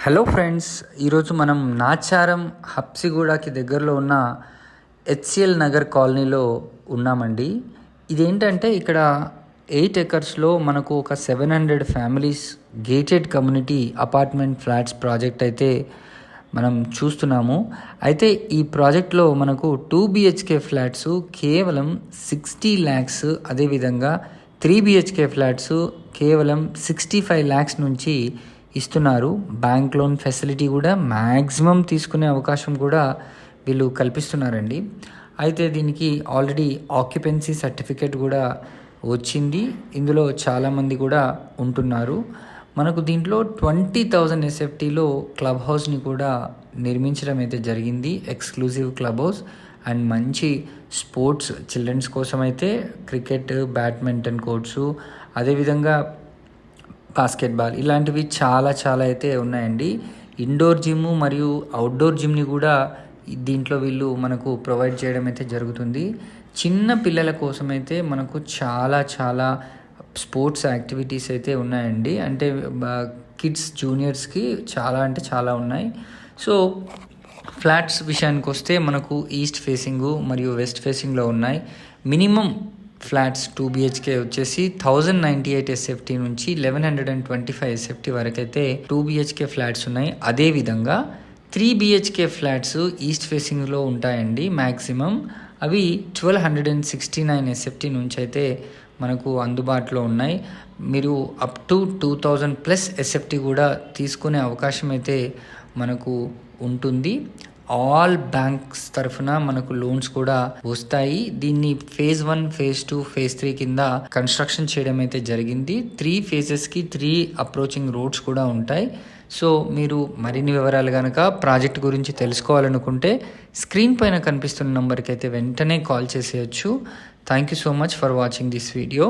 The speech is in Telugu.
హలో ఫ్రెండ్స్, ఈరోజు మనం నాచారం హబ్సిగూడకి దగ్గరలో ఉన్న హెచ్సిఎల్ నగర్ కాలనీలో ఉన్నామండి. ఇదేంటంటే ఇక్కడ 8 ఎకర్స్లో మనకు ఒక 700 families gated community apartment flats project అయితే మనం చూస్తున్నాము. అయితే ఈ ప్రాజెక్ట్లో మనకు 2 BHK ఫ్లాట్స్ కేవలం 60 lakhs, అదేవిధంగా 3 BHK ఫ్లాట్స్ కేవలం 65 lakhs నుంచి ఇస్తున్నారు. బ్యాంక్ లోన్ ఫెసిలిటీ కూడా మ్యాక్సిమం తీసుకునే అవకాశం కూడా వీళ్ళు కల్పిస్తున్నారండి. అయితే దీనికి ఆల్రెడీ ఆక్యుపెన్సీ సర్టిఫికేట్ కూడా వచ్చింది. ఇందులో చాలామంది కూడా ఉంటున్నారు. మనకు దీంట్లో 20,000 SFTలో క్లబ్ హౌస్ని కూడా నిర్మించడం అయితే జరిగింది. ఎక్స్క్లూజివ్ క్లబ్ హౌస్ అండ్ మంచి స్పోర్ట్స్ చిల్డ్రన్స్ కోసం అయితే క్రికెట్, బ్యాడ్మింటన్ కోర్ట్స్, అదేవిధంగా బాస్కెట్బాల్ ఇలాంటివి చాలా అయితే ఉన్నాయండి. ఇండోర్ జిమ్ మరియు అవుట్డోర్ జిమ్ని కూడా దీంట్లో వీళ్ళు మనకు ప్రొవైడ్ చేయడం అయితే జరుగుతుంది. చిన్న పిల్లల కోసం అయితే మనకు చాలా స్పోర్ట్స్ యాక్టివిటీస్ అయితే ఉన్నాయండి. అంటే కిడ్స్ జూనియర్స్కి చాలా ఉన్నాయి. సో ఫ్లాట్స్ విషయానికి వస్తే మనకు ఈస్ట్ ఫేసింగ్ మరియు వెస్ట్ ఫేసింగ్లో ఉన్నాయి. మినిమం ఫ్లాట్స్ 2 BHK వచ్చేసి 1098 SFT నుంచి 1125 SFT వరకు అయితే 2 BHK ఫ్లాట్స్ ఉన్నాయి. అదేవిధంగా 3 BHK ఫ్లాట్స్ ఈస్ట్ ఫేసింగ్లో ఉంటాయండి. మ్యాక్సిమం అవి 1269 SFT నుంచి అయితే మనకు అందుబాటులో ఉన్నాయి. మీరు అప్ టు 2000+ SFT కూడా తీసుకునే అవకాశం అయితే మనకు ఉంటుంది. ఆల్ బ్యాంక్స్ తరఫున మనకు లోన్స్ కూడా వస్తాయి. దీన్ని phase 1, phase 2, phase 3 కింద కన్స్ట్రక్షన్ చేయడం అయితే జరిగింది. 3 phases-కి 3 అప్రోచింగ్ రోడ్స్ కూడా ఉంటాయి. సో మీరు మరిన్ని వివరాలు కనుక ప్రాజెక్ట్ గురించి తెలుసుకోవాలనుకుంటే స్క్రీన్ పైన కనిపిస్తున్న నంబర్కి అయితే వెంటనే కాల్ చేసేయచ్చు. Thank you so much for watching this video.